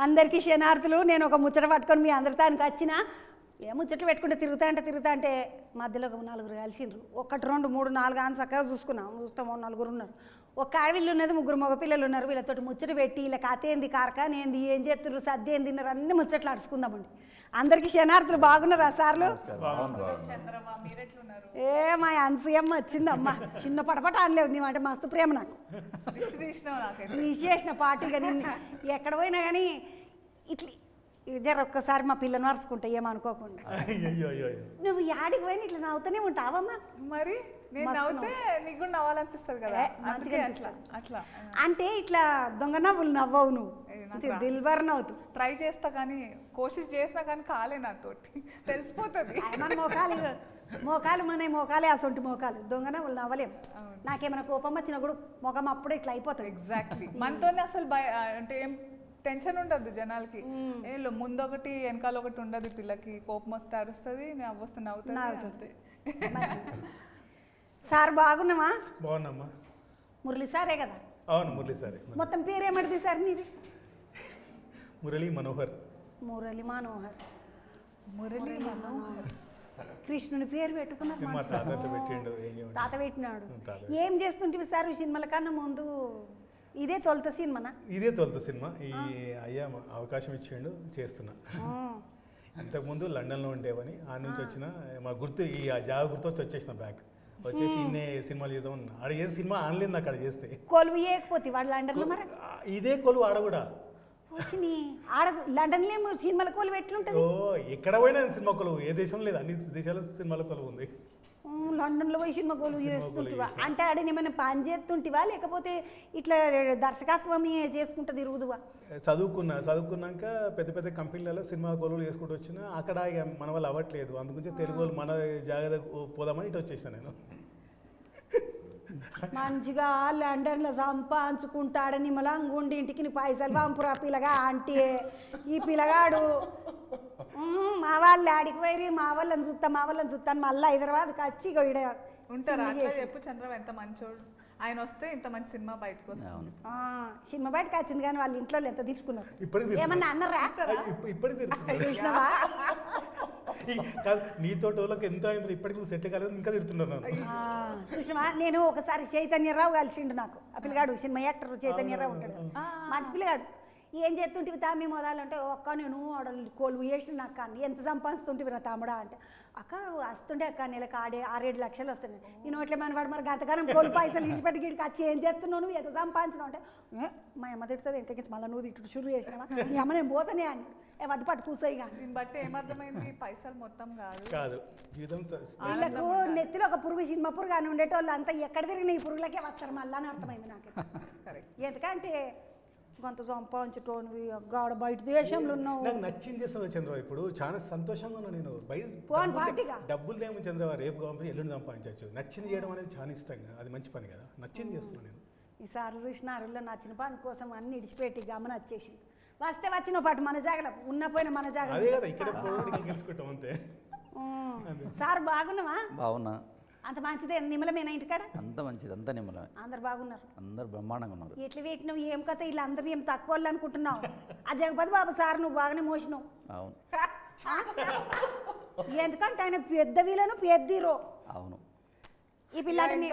అందరికీ శనార్థులు. నేను ఒక ముచ్చట పట్టుకొని మీ అందరితానికి వచ్చిన ఏ ముచ్చట్లు పెట్టుకుంటే తిరుగుతా అంటే మధ్యలో ఒక నలుగురు కలిసిండ్రు. 1 2 3 4 అని చక్కగా చూసుకున్నాం. చూస్తాము నలుగురు ఉన్నారు. ఒక ఆడవిల్లు ఉన్నది, 3 మగపిల్లలు ఉన్నారు. వీళ్ళతోటి ముచ్చట పెట్టి వీళ్ళ కథ ఏంది, కార్ఖానేంది, ఏం చేస్తున్నారు, సద్ది ఏం తిన్నారు, అన్ని ముచ్చట్లు అడుచుకుందామండి. అందరికీ శనార్థులు. బాగున్నారా సార్లు? ఏ మా అన్సూయమ్మ వచ్చిందమ్మా. చిన్న పటపట అనలేవు నీవు అంటే మస్తు ప్రేమ నాకు. తీసేసిన పార్టీగా నిన్ను ఎక్కడ పోయినా కానీ ఇట్లా ఇదే ఒక్కసారి మా పిల్లని వరుసుకుంటా ఏమనుకోకుండా. నువ్వు యాడికి పోయినా ఇట్లా నవ్వుతూనే ఉంటావమ్మా. మరి నేను నవ్వుతే నీకు కూడా నవ్వాలనిపిస్తుంది కదా, అట్లా అంటే ఇట్లా దొంగ నవ్వులు నవ్వవు నువ్వు, దిల్వర్ నవ్వుతూ ట్రై చేస్తా కానీ కోషిష్ చేసినా కానీ కాలే నాతోటి తెలిసిపోతుంది. మన మోకాలు మన మోకాలే అసొంటి మోకాలు, దొంగ నవ్వులు నవ్వలేము. నాకేమైనా కోపం వచ్చినా కూడా ముఖం అప్పుడే ఇట్లా అయిపోతుంది. ఎగ్జాక్ట్లీ మనతోనే అసలు అంటే ఏం టెన్షన్ ఉండదు జనాలకి. ముందు ఒకటి వెనకాల ఒకటి ఉండదు. పిల్లకి కోపం వస్తే అరుస్తుంది, నవ్వు వస్తే నవ్వుతుంది. సార్ బాగున్నామా? బాగున్నామ్మా. మురళి సారే కదా? అవును మురళి సారే. మొత్తం పేరు ఏమడిది సార్ నీది? మురళి మనోహర్. మురళి మనోహర్. కృష్ణుని పేరు పెట్టుకున్నారు. తాత పెట్టినాడు. ఏం చేస్తుంటే సార్ సినిమాల కన్నా ముందు? ఇదే తొలుత సినిమానా? ఇదే తొలుత సినిమా. ఈ అయ్యా అవకాశం ఇచ్చిండు, చేస్తున్నా. ఇంతకుముందు లండన్లో ఉండేవని ఆ నుంచి వచ్చిన మా గుర్తు, ఈ జాగ గుర్తు వచ్చేసిన బ్యాక్ వచ్చేసి ఇన్నే సినిమాలు చేద్దామని. ఆడ ఏ సినిమా ఆనలేదు అక్కడ చేస్తే. కొలువు వేయకపోతే వాడు లండన్లో మరి ఇదే కొలువు ఆడ కూడా ఆడ లండన్లో ఏమో సినిమాల కొలువు ఎట్లుంటుంది? ఓ ఎక్కడ పోయినా సినిమా కొలువు, ఏ దేశం లేదు, అన్ని దేశాల సినిమాల కొలువు ఉంది. లండన్లో పోయి సినిమా కొలువు చేస్తుంటివా? అంటే ఆడని ఏమైనా పని చేస్తుంటివా లేకపోతే ఇట్లా దర్శకత్వం చేసుకుంటూ తిరుగుదువా? చదువుకున్నాక పెద్ద పెద్ద కంపెనీలలో సినిమా కొలువులు చేసుకుంటూ వచ్చిన అక్కడ ఇక మన వాళ్ళు అవ్వట్లేదు. అందుగురించి తెలుగు వాళ్ళు మన జాగ్రత్త పోదామని ఇటు వచ్చేసాను నేను. మంచిగా లండన్లో సంపాదించుకుంటాడని మలంగుండి ఇంటికి పైసలు పంపురా పిల్లగా అంటే ఈ పిల్లగాడు మా వాళ్ళు ఆడికి పోయి మా వాళ్ళని చూస్తాను మళ్ళీ హైదరాబాద్కి వచ్చి ఉంటారు. అట్లా చెప్పు చంద్రం, ఎంత మంచోడు ఆయన. వస్తే ఇంత మంచి సినిమా బయటకు వస్తుంది. సినిమా బయటకు వచ్చింది కానీ వాళ్ళ ఇంట్లో ఎంత తీసుకున్నారు? ఏమన్నా అన్నారా? చూసినావా? నీతో ఎంత అయింది ఇప్పటికి నువ్వు సెట్ కాలేదు, ఇంకా తిడుతున్నాను. చూసినావా? నేను ఒకసారి చైతన్యరావు కలిసిండు నాకు. ఆ పిల్లగాడు సినిమా యాక్టర్ చైతన్యరావు ఉంటాడు, మంచి పిల్లగాడు. ఏం చేస్తుంటివి తా మీ మొదలంటే, ఒక్క నేను కొలువు వేసిన అక్క అని. ఎంత సంపాదిస్తుంటివి రా తమ్ముడా అంటే, అక్క వస్తుండే అక్క నెలకు 6-7 లక్షలు వస్తున్నాయి. నేను ఇట్లా మనవాడు మరి గతకాలం కొలు పైసలు ఇచ్చిపెట్టి గిడికి వచ్చి ఏం చేస్తున్నావు, నువ్వు ఎంత సంపాదించినావు అంటే, మా అమ్మ తిడుతుంది ఇంటికి మళ్ళీ నువ్వు ఇటు షురు చేసినావా? మీ అమ్మ నేను పోతానే అని వద్ద పట్టు కూర్చోయి. కానీ దీన్ని బట్టి ఏమర్థమైంది, పైసలు మొత్తం కాదు జీవితం. వీళ్ళకు నెత్తిలో ఒక పురుగు, సినిమా పురుగు అని ఉండేటోళ్ళు అంతా ఎక్కడ తిరిగిన ఈ పురుగులకే వస్తారు మళ్ళీ అని అర్థమైంది నాకు. ఎందుకంటే కొంత సంపాదించటోనివి గాడ బయట దేశంలో ఉన్నావు. నాకు నచ్చింది చేస్తున్నావు చంద్రబాబు. ఇప్పుడు చాలా సంతోషంగా ఉన్నా నేను. డబ్బులు ఏమో చంద్రబాబు రేపు పంపించి ఎల్లుండి సంపాదించవచ్చు. నచ్చింది చేయడం అనేది చాలా ఇష్టంగా, అది మంచి పని కదా. నచ్చింది చేస్తున్నాను నేను. ఈసారి చూసిన అరుల్లో నచ్చిన పని కోసం అన్ని ఇడిచిపెట్టి గమన వచ్చేసింది. వస్తే వచ్చిన పాటు మన జాగ్ర ఉన్న పోయిన మన జాగ్ర. అదే కదా ఇక్కడ గెలుచుకుంటాం అంతే. సార్ బాగున్నావా? బాగున్నా. అంత మంచిదే. నిమ్మలమేనా ఇంటికాడ? అంత మంచిది, అంత నిమ్మలమే. అందరు బాగున్నారు? అందరు బ్రహ్మాండంగా ఉన్నారు. ఎట్లా పెట్టినావు ఏం కథ? వీళ్ళందరూ ఏం తక్కువ వాళ్ళు అనుకుంటున్నావు? ఆ జగపతి బాబు సార్ నువ్వు బాగానే మోసినావు. అవును. ఎందుకంటే ఆయన పెద్ద వీళ్ళను పెద్ద హీరో. అవును. ఈ పిల్లని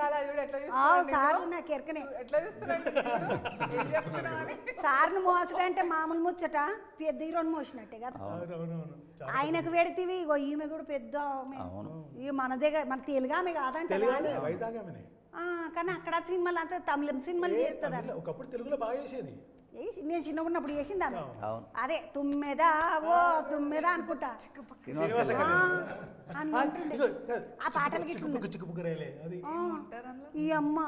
సార్ నాకు ఎరకనే. సార్ను మోసడంటే మామూలు ముచ్చట, పెద్ద హీరోని మోసినట్టే కదా. ఆయనకు పెడితేవి ఈమె కూడా పెద్ద మన దగ్గర మన తెలుగు ఆమె కాదంటే, కానీ అక్కడ సినిమాలు అంతా తమిళం సినిమాలు చేస్తుంది. ఒకప్పుడు తెలుగులో బాగా చేసేది. నేను చిన్నగా ఉన్నప్పుడు చేసింది ఆమె. అదే తుమ్మెదా ఓ తుమ్మెదా అనుకుంటా ఆ పాటలకి ఈ అమ్మ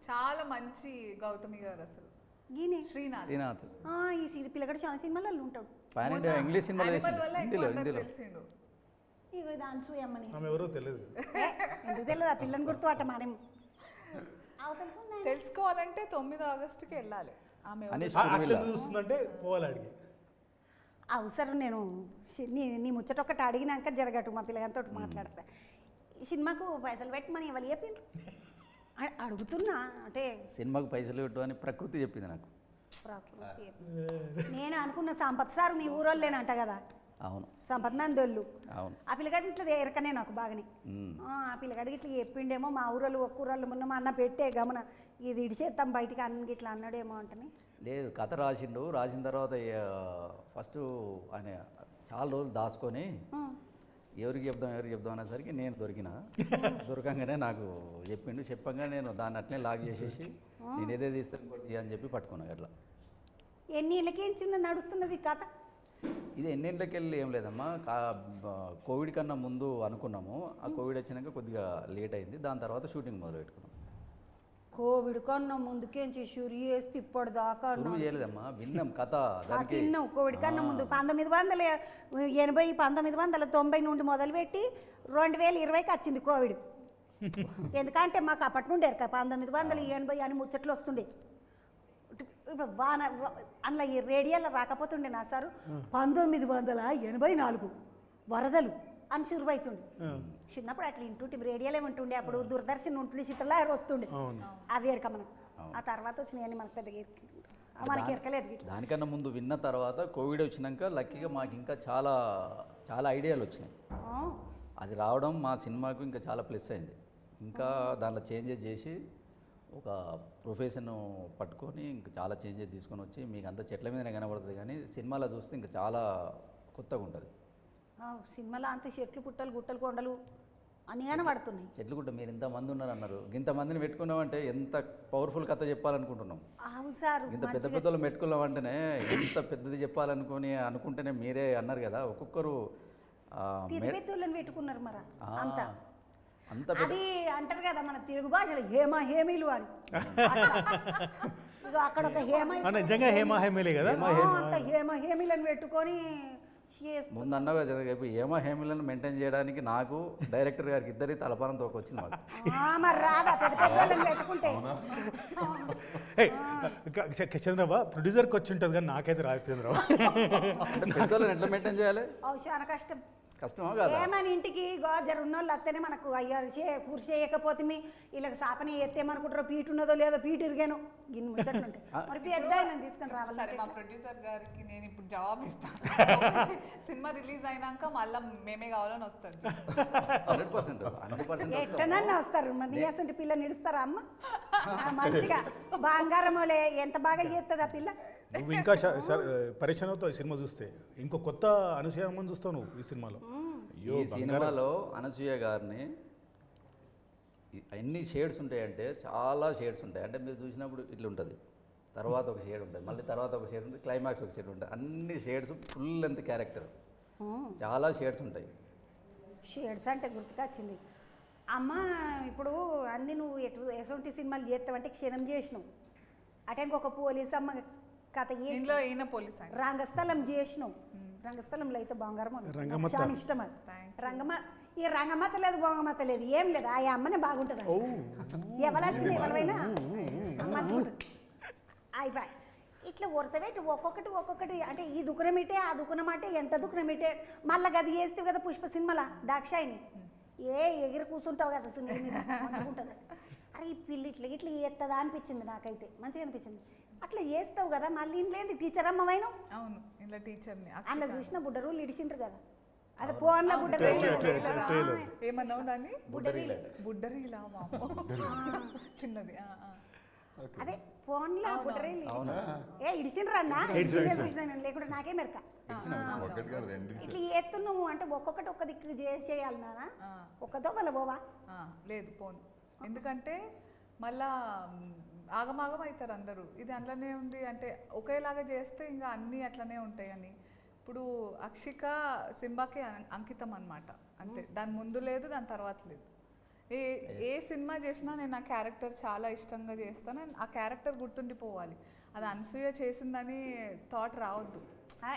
చాలా మంచి గౌతమి గారు అసలు. శ్రీనాథ్ ఈ పిల్లగాడు చాలా సినిమాలలో ఉంటాడు. ఇంగ్లీష్ సినిమాలో తెలిసిండు. ఇగో ఇది అన్సూయమ్మని. ఎవరో తెలియదు. ఎందుకు తెలియదు? ఆ పిల్లని గుర్తు అట్ట మనం తెలుసుకోవాలంటే 9 ఆగస్టుకి వెళ్ళాలి. చూస్తుందంటే పోవాలి అడిగి అవసరం. నేను నీ ముచ్చట ఒకటి అడిగినాక జరగటు మా పిల్లగారితో మాట్లాడతా. ఈ సినిమాకు పైసలు పెట్టమని ఎవరు చెప్పిండ్రు? అడుగుతున్నా. అంటే సినిమాకు పైసలు పెట్టు అని ప్రకృతి చెప్పింది నాకు. ఫ్రాక్లు నేను అనుకున్న సంపత్ సార్ మీ ఊరోళ్ళేనంట కదా, అవును సంపత్ నందోళ్ళు. అవును. ఆ పిల్లగాడి ఇట్లా ఎరకనే నాకు బాగానే. మ్మ్. ఆ పిల్లగాడికి ఇట్లా చెప్పిండేమో మా ఊరోళ్ళు ఒక్క ఊరోళ్ళు మొన్న మా అన్న పెట్టే గమన ఇది ఇడిచేస్తాం బయటికి అన్ని ఇట్లా అన్నాడేమో అంటని. లేదు, కథ రాసిండు. రాసిన తర్వాత ఫస్ట్ ఆయన చాలా రోజులు దాచుకొని ఎవరికి చెప్దాం అనేసరికి నేను దొరకంగానే నాకు చెప్పంగా నేను దాన్ని అట్లే లాగ్ చేసేసి నేను ఏదే తీస్తాను అని చెప్పి పట్టుకున్నాను. అట్లా ఎన్ని ఇళ్ళకేంచి నడుస్తున్నది ఈ కథ? ఇది ఎన్నేళ్ళకి వెళ్ళి ఏం లేదమ్మా, కోవిడ్ కన్నా ముందు అనుకున్నాము. ఆ కోవిడ్ వచ్చినాక కొద్దిగా లేట్ అయింది. దాని తర్వాత షూటింగ్ మొదలు పెట్టుకున్నాం. కోవిడ్ కన్నా ముందుకేంచి షురు చేస్తే ఇప్పటి దాకా షురువు చేయలేదమ్మా, విన్నాం కథ. దానికి తిన్నాం. కోవిడ్ కన్నా ముందు 1980 1990 నుండి మొదలుపెట్టి 2020కి వచ్చింది కోవిడ్. ఎందుకంటే మాకు అప్పటి నుండి 1980 అని ముచ్చట్లు వస్తుండే. ఇప్పుడు అందులో ఈ రేడియోలో రాకపోతుండే నా సారు 1984 వరదలు అని శురువైతుండే. చిన్నప్పుడు అట్లా ఇంటుంటే రేడియోలే ఉంటుండే, అప్పుడు దూరదర్శన్ ఉంటుండే, చిత్రలహరి వస్తుండే. అవి ఎరక మనకు. ఆ తర్వాత వచ్చినాయని మనకు పెద్దగా మనకి ఎరకలేదు. దానికన్నా ముందు విన్న తర్వాత కోవిడ్ వచ్చినాక లక్కీగా మాకు ఇంకా చాలా చాలా ఐడియాలు వచ్చినాయి. అది రావడం మా సినిమాకు ఇంకా చాలా ప్లస్ అయింది. ఇంకా దాంట్లో చేంజెస్ చేసి ఒక ప్రొఫెషన్ పట్టుకొని ఇంకా చాలా చేంజెస్ తీసుకొని వచ్చి మీకు అంతా చెట్ల మీదనే కనబడుతుంది, కానీ సినిమాలో చూస్తే ఇంకా చాలా కొత్తగా ఉంటుంది. సినిమాలో అంత చెట్లు పుట్టలు గుట్టలు కొండలు అని కనబడుతున్నాయి. చెట్లు గుట్ట మీరు ఇంతమంది ఉన్నారు అన్నారు, ఇంతమందిని పెట్టుకున్నామంటే ఎంత పవర్ఫుల్ కథ చెప్పాలనుకుంటున్నాం. అవును సార్, ఇంత పెద్ద పెద్దలు పెట్టుకున్నామంటేనే ఎంత పెద్దది అనుకుంటేనే మీరే అన్నారు కదా, ఒక్కొక్కరు పెద్దోళ్ళని పెట్టుకున్నారు. మరి అంత అంత అది అంటారు కదా మన తెలుగు భాషలో హేమీలు అని. అక్కడ ఒక నిజంగా హేమీలే కదా, అంత హేమీలను పెట్టుకొని ముందు అన్నగా ఇప్పుడు హేమీలను మెయింటైన్ చేయడానికి నాకు డైరెక్టర్ గారికి ఇద్దరి తలపానం తోకొచ్చింది మాకు. మరి రాదా పెద్ద పెద్దోళ్ళని పెట్టుకుంటే? చంద్రబాబు ప్రొడ్యూసర్కి వచ్చి ఉంటుంది కానీ నాకైతే రాదు చంద్రబాబు. పెద్దోళ్ళని ఎట్లా మెయింటైన్ చేయాలి? చాలా కష్టం. కష్టమా కాదా? ఏమని ఇంటికి గోజరు ఉన్నోళ్ళు అత్తనే మనకు అయ్యారు కూర్చి చేయకపోతే వీళ్ళకి సాపని ఎత్తేమనుకుంటారో పీటు ఉన్నదో లేదో పీటు ఇరిగాను గిన్నె ముచ్చట్లుంటాయి. మరి పెద్ద తీసుకొని రావాలి. సరే, మా ప్రొడ్యూసర్ గారికి నేను ఇప్పుడు జవాబు ఇస్తాను. సినిమా రిలీజ్ అయినాక మళ్ళీ మేమే కావాలని వస్తారు. 100% ఎట్టనన్నా వస్తారు. మరి నీ అసలు పిల్ల నిడుస్తారా అమ్మ? మంచిగా బంగారమోలే ఎంత బాగా చేస్తుంది ఆ పిల్ల. నువ్వు ఇంకా పరిశ్రమ అవుతావు ఈ సినిమా చూస్తే. ఇంకో కొత్త అనసూయమ్మని చూస్తావు నువ్వు ఈ సినిమాలో. ఈ సినిమాలో అనసూయ గారిని ఎన్ని షేడ్స్ ఉంటాయంటే చాలా షేడ్స్ ఉంటాయి. అంటే మీరు చూసినప్పుడు ఇట్లా ఉంటుంది, తర్వాత ఒక షేడ్ ఉంటుంది, మళ్ళీ తర్వాత ఒక షేడ్ ఉంటుంది, క్లైమాక్స్ ఒక షేడ్ ఉంటుంది. అన్ని షేడ్స్ ఫుల్ లెంత్ క్యారెక్టర్, చాలా షేడ్స్ ఉంటాయి. షేడ్స్ అంటే గుర్తుకొచ్చింది అమ్మ. ఇప్పుడు అన్నీ నువ్వు ఎటువంటి సినిమాలు చేస్తావంటే క్షణం చేసినావు. అటెందుకు ఒక పోలీస్ అమ్మ కథ చేసినావు, రంగస్థలం చేసినావు. రంగస్థలంలో అయితే బంగారం చాలా ఇష్టం. అది ఈ రంగమాత లేదు బొంగమాత లేదు ఏం లేదు, ఆ అమ్మనే బాగుంటుంది. ఎవరైనా ఎవరైనా మంచిగా అయిపోయి ఇట్లా వరుసపెట్టి ఒక్కొక్కటి అంటే ఈ దుకునమిటే ఆ దుకునమాటే ఎంత దుకునమిటే మళ్ళీ గది చేస్తే కదా పుష్ప సినిమాల దాక్షాయిని ఎగిరి కూర్చుంటావు కదా సునీల్ మీద మంచిగా ఉంటుంది. అరే ఈ పిల్లి ఇట్లా చేస్తుందా అనిపించింది నాకైతే, మంచిగా అనిపించింది. అట్లా చేస్తావు కదా మళ్ళీ ఇంట్లేదు టీచర్ అమ్మవైన. అవును, ఇలా టీచర్ని అందులో చూసిన బుడ్డరూళ్ళు ఇడిచిండ్రు కదా, అది ఫోన్లో ఏమన్నావు దాన్ని? బుడ్డరీలా చిన్నది. అదే ఫోన్లో బుడ్డరీలు ఇడిచిండ్రు అన్న చూసిన నేను, లేకుండా నాకే మెరక. ఇట్లా చేస్తున్నావు అంటే ఒక్కొక్కటి ఒక్క దిక్కు చేయాలి నాన్న, ఒక్కదో వాళ్ళ పోవా? లేదు పోను, ఎందుకంటే మళ్ళా ఆగమాగం అవుతారు అందరూ. ఇది అట్లనే ఉంది అంటే ఒకేలాగా చేస్తే ఇంకా అన్నీ అట్లనే ఉంటాయి అని. ఇప్పుడు అక్షిక సింబాకే అంకితం అన్నమాట, అంతే. దాని ముందు లేదు, దాని తర్వాత లేదు. ఏ సినిమా చేసినా నేను ఆ క్యారెక్టర్ చాలా ఇష్టంగా చేస్తాను. ఆ క్యారెక్టర్ గుర్తుండిపోవాలి. అది అనసూయ చేసిందని థాట్ రావద్దు.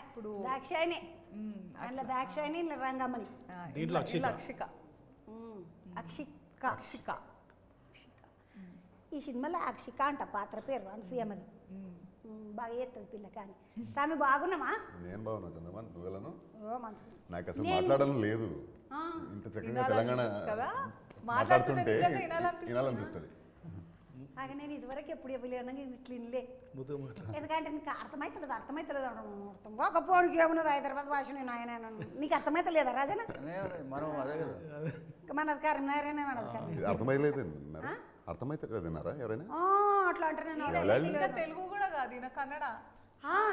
ఇప్పుడు దాక్షాయిని అందులో దాక్షాయిని రంగమ్మని, అక్షిక. ఈ సినిమాలో అక్షిక అంట పాత్ర పేరు, అనసూయమ్మది. బాగా చేస్తుంది పిల్ల. కానీ తాము బాగున్నామా? నేను బాగున్నా చందమా, నువ్వెలను? నాకు అసలు నేను మాట్లాడడం లేదు, ఇంత చక్కగా తెలంగాణ మాట్లాడుతుంటే వినాలనిపిస్తుంది. ఆగా నేను ఇదివరకు ఎప్పుడు ఇవ్వలేను ఇట్లా ఇన్లే ముద్దు మాట్లాడు. ఎందుకంటే నీకు అర్థమవుతలేదు ఒక పోనికి ఏమున్నది హైదరాబాద్ భాష నేను ఆయన నీకు అర్థమవుతలేదా రాజన మనం అదే కదా. మనది కరీంనగరేనే మనది కరీంనగర్ ఇది అర్థమైలేదు అర్థమైతలేదన్నారా ఎవరైనా అట్లా అంటే నేను ఇంకా తెలుగు కూడా కాదు ఈయన కన్నడ.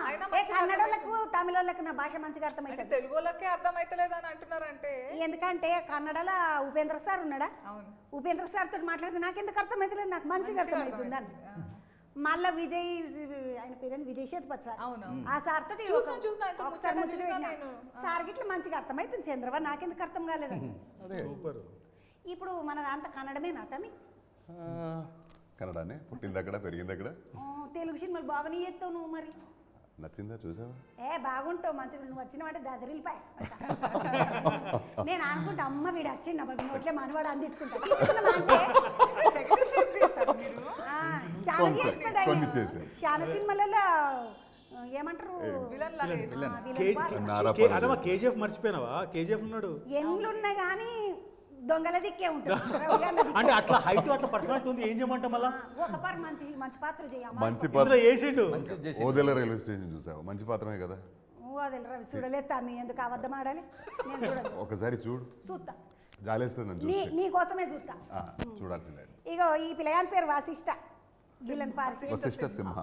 అయినా కన్నడోళ్ళకు తమిళోళ్ళకు నా భాష మంచిగా అంటే అర్థమవుతుంది తెలుగు వాళ్ళకే అర్థమైతలేదు అని అంటున్నారంటే ఎందుకంటే కన్నడలో ఉపేంద్ర సార్ ఉన్నాడా అవును ఉపేంద్ర సార్ తోటి మాట్లాడితే నాకు ఎందుకు అర్థమవుతలేదు నాకు మంచిగా అర్థమవుతుంది అని మళ్ళా విజయ్ ఆయన పేరు విజయ్ సేతుపతి సార్ అవును ఆ సార్ తోటి చూసిన ఆయనతో ఒకసారి ముచ్చట ముచ్చట చూసిన పెట్టినా. నేను. సార్ గిట్ల మంచిగా అర్థమవుతుంది చంద్రబాబు నాకెందుకు అర్థం కాలేదు అదే సూపర్. ఇప్పుడు మన అంత కన్నడమేనా తమి కన్నడానే పుట్టింది అక్కడ పెరిగింది అక్కడ. తెలుగు సినిమాలు బాగానే చేస్తావు నువ్వు మరి నచ్చిందా చూసావా? బాగుంటావు మంచిగా నువ్వు వచ్చిన వాటే దదిరిల్పాయ నేను అనుకుంటా అమ్మ వీడు వచ్చిండు అమ్మ వీడి నోట్లే మనవాడు అందిట్టుకుంటా Technicians చేశారు మీరు. చాలా కొన్ని చేస్తాడు కొన్ని ఆయన. చేశాను. చాలా సినిమాలలో ఏమంటారు విలన్ లాగా చేశారు. నారా అదమ్మా కేజీఎఫ్ మర్చిపోయినావా? కేజీఎఫ్ ఉన్నాడు. ఎన్లున్నా కానీ దొంగల దిక్కే ఉంటుంది అంటే అట్లా హైట్ అట్లా పర్సనాలిటీ ఉంది, ఏం చేయమంటాం మళ్ళా? ఒక పారు మంచి మంచి పాత్ర చేయమ్మా మంచి ఇందులో పాత్ర వేసిండు. మంచిది చేసి ఓదెల రైల్వే స్టేషన్ చూసావు, మంచి పాత్రమే కదా. అది చూడలేదు తమ్మి ఎందుకు అబద్ధం ఆడాలి నేను చూడదు ఒకసారి చూడు, చూస్తా జాలేస్తుంది నన్ను నీ చూస్తే. నీ కోసమే చూస్తా చూడాల్సిందే. ఇగో ఈ పిల్లగాని పేరు వాసిష్ట గీళ్ళని వశిష్ఠ సింహ.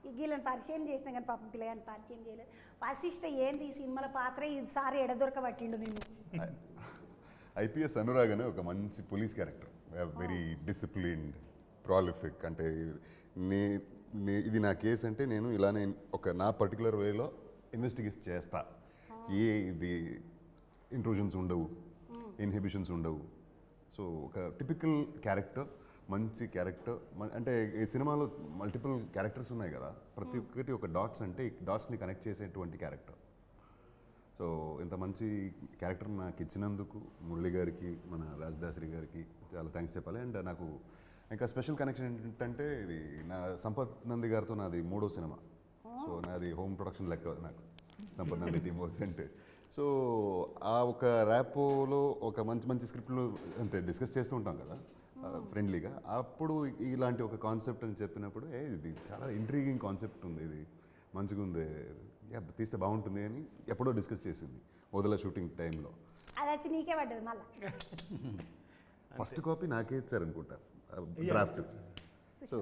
ఈ గీళ్ళని పరిచయం చేసిన కానీ పాపం పిల్లగాని పరిచయం చేయలేదు. వాసిష్ట ఏంది ఈ సినిమాల పాత్ర ఈసారి ఎడదొరకబట్టిండు నిన్ను. ఐపీఎస్ అనురాగ్ అనే ఒక మంచి police character, very disciplined, prolific. అంటే ఇది నా కేసు అంటే నేను ఇలానే ఒక నా పర్టికులర్ వేలో ఇన్వెస్టిగేట్ చేస్తా. ఇది ఇంట్రూజన్స్ ఉండవు, ఇన్హిబిషన్స్ ఉండవు. సో ఒక టిపికల్ క్యారెక్టర్, మంచి క్యారెక్టర్. అంటే ఈ సినిమాలో మల్టిపుల్ క్యారెక్టర్స్ ఉన్నాయి కదా, ప్రతి ఒక్కటి ఒక డాట్స్ అంటే ఈ డాట్స్ని కనెక్ట్ చేసేటువంటి క్యారెక్టర్. సో ఇంత మంచి క్యారెక్టర్ నాకు ఇచ్చినందుకు మురళి గారికి, మన రాజదాసరి గారికి చాలా థ్యాంక్స్ చెప్పాలి. అండ్ నాకు ఇంకా స్పెషల్ కనెక్షన్ ఏంటంటే ఇది నా సంపత్ నంది గారితో నాది 3వ సినిమా. సో నాది హోమ్ ప్రొడక్షన్ లెక్క నాకు సంపత్ నంది టీమ్ వర్క్స్ అంటే. సో ఆ ఒక ర్యాపోలో ఒక మంచి మంచి స్క్రిప్ట్లు అంటే డిస్కస్ చేస్తూ ఉంటాం కదా ఫ్రెండ్లీగా. అప్పుడు ఇలాంటి ఒక కాన్సెప్ట్ అని చెప్పినప్పుడు ఇది చాలా ఇంట్రీగింగ్ కాన్సెప్ట్ ఉంది, ఇది మంచిగా ఉంది, తీస్తే బాగుంటుంది అని ఎప్పుడో డిస్కస్ చేసింది వదల షూటింగ్ టైంలో. అది వచ్చి నీకే పడ్డది మళ్ళా ఫస్ట్ కాపీ నాకే ఇచ్చారనుకుంటా డ్రాఫ్ట్. సో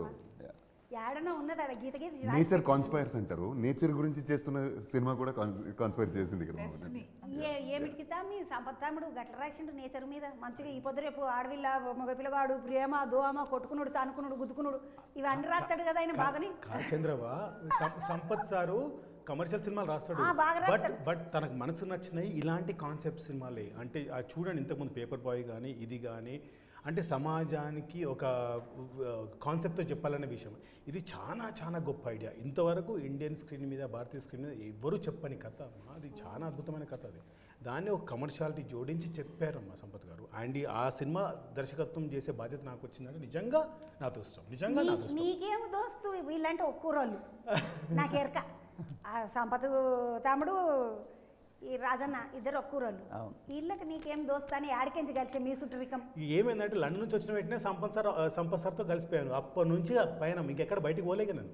ఏడనో ఉన్నది ఆడ గీత గీత నేచర్ కాన్స్పైర్స్ అంటారు, నేచర్ గురించి చేస్తున్న సినిమా కూడా కాన్స్పైర్ చేసింది ఇక్కడ. ఏమిటికి మీ సంపత్తాముడు గట్ల రాసిండు నేచర్ మీద మంచిగా. ఈ పొద్దు రేపు ఆడవిల్ల మగ పిల్లగాడు ప్రేమ దోమ కొట్టుకున్నాడు తానుకున్నాడు గుద్దుకున్నాడు ఇవన్నీ రాస్తాడు కదా ఆయన బాగానే. చంద్రవా సంపత్ సారు కమర్షియల్ సినిమాలు రాస్తాడు, బట్ తనకు మనసు నచ్చినాయి ఇలాంటి కాన్సెప్ట్ సినిమాలే. అంటే చూడండి ఇంతకుముందు పేపర్ బాయ్ కానీ ఇది కానీ అంటే సమాజానికి ఒక కాన్సెప్ట్తో చెప్పాలనే విషయం. ఇది చాలా చాలా గొప్ప ఐడియా. ఇంతవరకు ఇండియన్ స్క్రీన్ మీద, భారతీయ స్క్రీన్ మీద ఎవ్వరూ చెప్పని కథ. అది చాలా అద్భుతమైన కథ. అది దాన్ని ఒక కమర్షియాలిటీ జోడించి చెప్పారమ్మా సంపత్ గారు. అండ్ ఆ సినిమా దర్శకత్వం చేసే బాధ్యత నాకు వచ్చిందంటే నిజంగా నా దోస్తం, నిజంగా నా దోస్తం. నీకేం దోస్తు వీళ్ళంటే ఒక్కూరోళ్ళు నాకు ఎరక. సంపత్ తమ్ముడు ఈ రాజన్న ఇద్దరు ఒక్కూరోళ్ళు, వీళ్ళకి నీకేం దోస్తు అని ఆడికించి కలిసి మీ సుట్టరికం. ఏమైందంటే లండన్ నుంచి వచ్చిన వెంటనే సంపత్ సార్తో కలిసిపోయాను. అప్పటి నుంచి పైన ఇంకెక్కడ బయటికి పోలేక నేను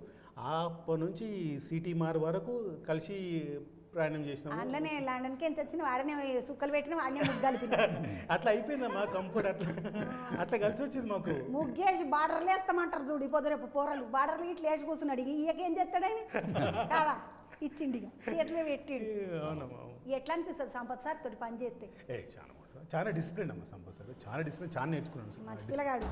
అప్పటి నుంచి సిటీ మార్ వరకు కలిసి ప్రయాణం చేసినాము. అందులోనే లండన్కి ఎంత వచ్చిన వాడనే సుక్కలు పెట్టిన వాడినే ముగ్గు కలిపి అట్లా అయిపోయిందమ్మా కంఫర్ట్. అట్లా కలిసి వచ్చింది మాకు. ముగ్గేసి బార్డర్లు వేస్తామంటారు చూడు ఈ పొద్దు రేపు పోరలు బార్డర్లు ఇట్లా వేసి కూర్చున్నాడు. ఈయకేం చేస్తాడని కాదా ఇచ్చిండి చేతిలో పెట్టిండు. అవునమ్మా. ఎట్లా అనిపిస్తుంది సంపత్ సార్ తోటి పని చేస్తే? చాలా డిసిప్లిన్ అమ్మా సంపత్ సార్, చాలా డిసిప్లిన్, చాలా నేర్చుకున్నాను. మంచి పిల్లగాడు.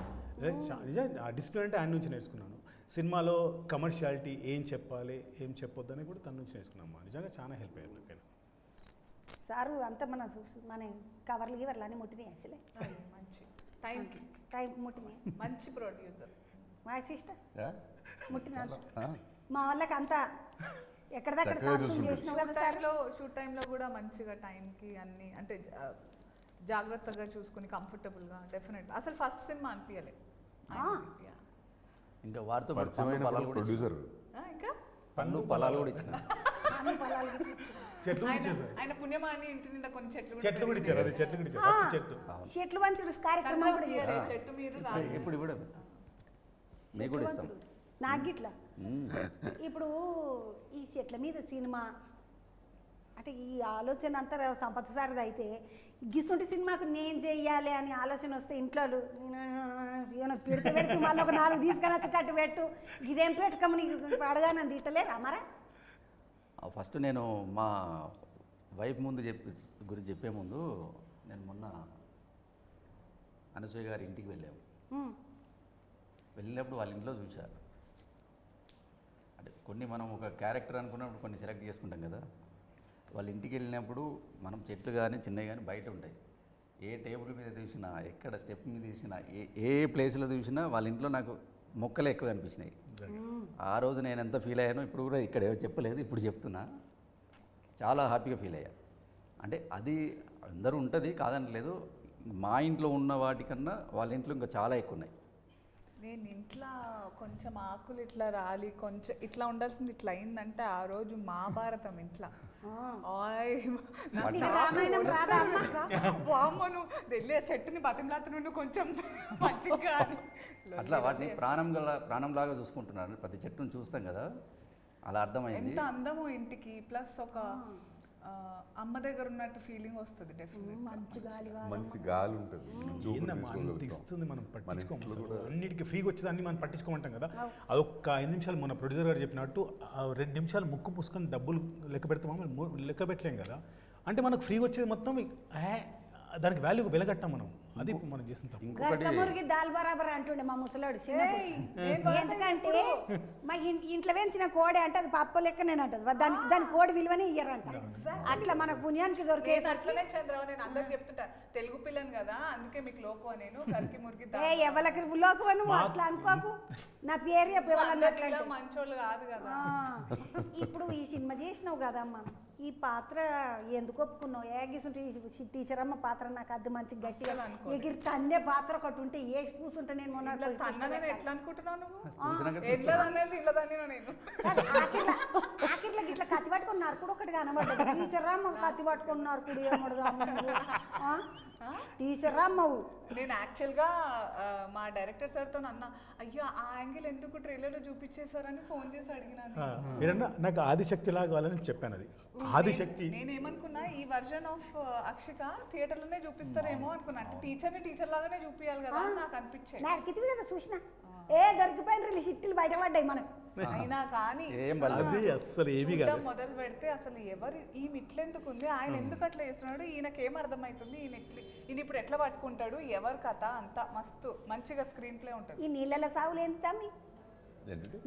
నిజం ఆ డిసిప్లిన్ అంటే ఆయన నుంచి నేర్చుకున్నాను. సినిమాలో కమర్షియాలిటీ ఏం చెప్పాలి ఏం చెప్పొద్దని కూడా తన నుంచి నేర్చుకున్నామ్మా. నిజంగా చాలా హెల్ప్ అయ్యారు నాకైనా. సారు అంతా మన కవర్లు గివర్లు అన్నీ ముట్టినాయి అసలే మంచి టైంకి టైంకి ముట్టినాయి. మంచి ప్రొడ్యూసర్ మా సిస్టర్ ముట్టిన మా వాళ్ళకి అంతా ఎక్కడిదక్కడ చేసినావు కదా సార్. షూట్ టైంలో కూడా మంచిగా టైంకి అన్ని అంటే జాగ్రత్తగా చూసుకుని కంఫర్టబుల్గా డెఫినెట్. అసలు ఫస్ట్ సినిమా అనిపించలే ఇంకా వారితో ప్రొడ్యూసర్ ఇంకా పన్ను పొలాలు కూడా ఇచ్చిన ఆయన పుణ్యమా అని ఇంటి నిండా కొన్ని చెట్లు కూడా ఇచ్చారు. అది చెట్లు కూడా ఇచ్చారు. ఫస్ట్ చెట్లు చెట్లు మంచి కార్యక్రమం కూడా చెట్టు మీరు ఇప్పుడు కూడా మీకు కూడా ఇస్తాం. నాకు గిట్లా మ్మ్. ఇప్పుడు ఈ చెట్ల మీద సినిమా అంటే ఈ ఆలోచన అంతా సంపత్ సార్ది అయితే గిసుంటి సినిమాకు నేను చెయ్యాలి అని ఆలోచన వస్తే ఇంట్లో పెడితే పెడితే మళ్ళీ ఒక 4 తీసుకొని వచ్చేటట్టు పెట్టు ఇదేం పెట్టుకోమని అడగానని తిట్టలేరా మరా ఫస్ట్ నేను మా వైఫ్ ముందు గురించి చెప్పే ముందు నేను మొన్న అనసూయ గారి ఇంటికి వెళ్ళాము. వెళ్ళినప్పుడు వాళ్ళ ఇంట్లో చూశారు. అంటే కొన్ని మనం ఒక క్యారెక్టర్ అనుకున్నప్పుడు కొన్ని సెలెక్ట్ చేసుకుంటాం కదా. వాళ్ళ ఇంటికి వెళ్ళినప్పుడు మనం చెట్లు కానీ చిన్నవి కానీ బయట ఉంటాయి. ఏ టేబుల్ మీద చూసినా, ఎక్కడ స్టెప్ మీద చూసినా, ఏ ప్లేస్లో చూసినా వాళ్ళ ఇంట్లో నాకు మొక్కలు ఎక్కువ అనిపించినాయి. ఆ రోజు నేను ఎంత ఫీల్ అయ్యానో ఇప్పుడు కూడా ఇక్కడ చెప్పలేదు, ఇప్పుడు చెప్తున్నా. చాలా హ్యాపీగా ఫీల్ అయ్యా. అంటే అది అందరూ ఉంటుంది కాదనట్లేదు. మా ఇంట్లో ఉన్న వాటికన్నా వాళ్ళ ఇంట్లో ఇంకా చాలా ఎక్కువ ఉన్నాయి. నేను ఇంట్లో కొంచెం ఆకులు ఇట్లా రాలి కొంచెం ఇట్లా ఉండాల్సింది ఇట్లా అయిందంటే ఆ రోజు మహాభారతం ఇంట్లో వామ్మను వెళ్ళి చెట్టుని బతిమలాడుతుండు కొంచెం మంచిగా అని. అట్లా వాటిని ప్రాణంలాగా చూసుకుంటున్నారు. ప్రతి చెట్టును చూస్తాం కదా, అలా అర్థమైంది. ఎంత అందమో ఇంటికి, ప్లస్ ఒక అమ్మ దగ్గర ఉన్నట్టు ఫీలింగ్ వస్తుంది. డెఫినెట్ మంచి గాలి ఉంటుంది. ఏందమ్మా అంత ఇస్తుంది, మనం పట్టించుకోము అసలు. అన్నిటికీ ఫ్రీగా వచ్చేదాన్ని మనం పట్టించుకోమంటాం కదా. అదొక్క 5 నిమిషాలు మన ప్రొడ్యూసర్ గారు చెప్పినట్టు 2 నిమిషాలు ముక్కు పుసుకొని డబ్బులు లెక్క పెడతామా, మనం లెక్క పెట్టలేం కదా. అంటే మనకు ఫ్రీగా వచ్చేది మొత్తం దానికి వాల్యూ వెలగట్టాం మనం. అది మనం చేస్తుంటాం. ఇంకొకటి మురికి దాల్ బరాబర్ అంటుండే మా ముసలోడు చిన్నప్పుడు. ఎందుకంటే మా ఇంట్లో పెంచిన కోడి అంటే అది పప్పు లెక్కనేనంటది. దాని కోడి విలువనే ఇయ్యరంట. అట్లా మనకు పుణ్యానికి దొరికే అట్లనే చంద్రబాబు నేను అందరికి చెప్తుంటా, తెలుగు పిల్లని కదా అందుకే మీకు లోకో నేను కరికి మురికి ఎవరికి లోకం నువ్వు అట్లా అనుకోకు. నా పేరు మంచోళ్ళు కాదు కదా. ఇప్పుడు ఈ సినిమా చేసినావు కదమ్మా, ఈ పాత్ర ఎందుకు ఒప్పుకున్నావు? ఏగిసుంటే టీచర్ అమ్మ పాత్ర నాకు అది మంచి గట్టిగా ఎగిరి తన్నే పాత్ర ఒకటి ఉంటే ఏ కూర్చుంటే నేను మొన్న తన్నని ఎట్లా అనుకుంటున్నావు నువ్వు? చూసినాక ఎట్లా తన్నది ఇలా తన్నినా నేను. ఆఖరిలో ఇట్లా కత్తి పట్టుకున్నారు కూడా ఒకటి కనబడ్డది. టీచర్ అమ్మ కత్తి పట్టుకున్నారు కూడా ఏమడదు టీచర్ అమ్మవు. నేను యాక్చువల్గా మా డైరెక్టర్ సార్తో అన్నా, అయ్యో ఆ యాంగిల్ ఎందుకు ట్రైలర్లో చూపించేశారని ఫోన్ చేసి అడిగినాను. నాకు ఆదిశక్తి లాగా కావాలని చెప్పాను. అది ఆదిశక్తి నేనేమనుకున్నా ఈ వర్జన్ ఆఫ్ అక్షిక థియేటర్లోనే చూపిస్తారేమో అనుకున్నా. అంటే టీచర్ని టీచర్ లాగానే చూపించాలి కదా అని నాకు అనిపించేది. నరికితివి కదా చూసిన దొరికిపోయిన షిట్టులు బయటపడ్డాయి మనకు. అయినా కానీ అసలు ఏమి మొదలు పెడితే అసలు ఎవరు ఈ మిట్లెందుకు ఉంది, ఆయన ఎందుకు అట్లా చేస్తున్నాడు, ఈయనకేం అర్థమవుతుంది, ఈయన ఇప్పుడు ఎట్లా పట్టుకుంటాడు, ఎవరి కథ అంతా మస్తు మంచిగా స్క్రీన్ ప్లే ఉంటుంది. ఈ నీళ్ళ సాగులు ఎంత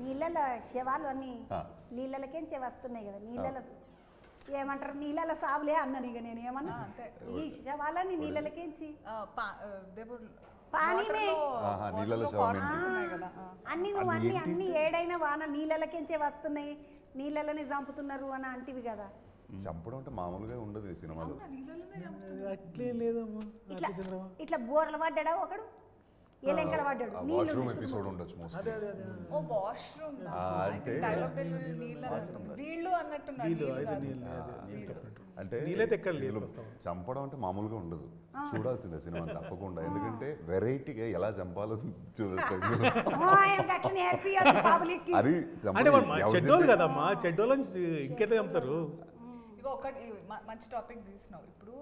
నీళ్ళ శవాలు అన్ని నీళ్ళకేంచే వస్తున్నాయి కదా. నీళ్ళ ఏమంటారు నీళ్ళ సావులే అన్నాను. ఇక నేను ఏమన్నా ఈ శవాలని నీళ్ళకేంచి అన్ని నువ్వు అన్ని ఏడైనా వాన నీళ్ళకేంచే వస్తున్నాయి, నీళ్ళలోనే చంపుతున్నారు అని అంటివి కదా. చంపడం అంటే మామూలుగా ఉండదు ఈ సినిమాలో. ఇట్లా బోర్లు పడ్డాడా ఒకడు, ఏలెంకల పడ్డాడు. వాష్రూమ్ ఎపిసోడ్ ఉండొచ్చు మోస్ట్లీ. ఓ వాష్రూమ్ అంటే వీళ్ళు అన్నట్టున్నారు. అంటే చంపడం అంటే మామూలుగా ఉండదు, చూడాల్సిందే సినిమా తప్పకుండా. ఎందుకంటే వెరైటీగా ఎలా చంపాలో చూపిస్తారు. అది చెడ్డోళ్ళు కదమ్మా, చెడ్డోళ్ళని ఇంకెట్లా చంపుతారు. ఇక ఒకటి మంచి టాపిక్ తీసినావు. ఇప్పుడు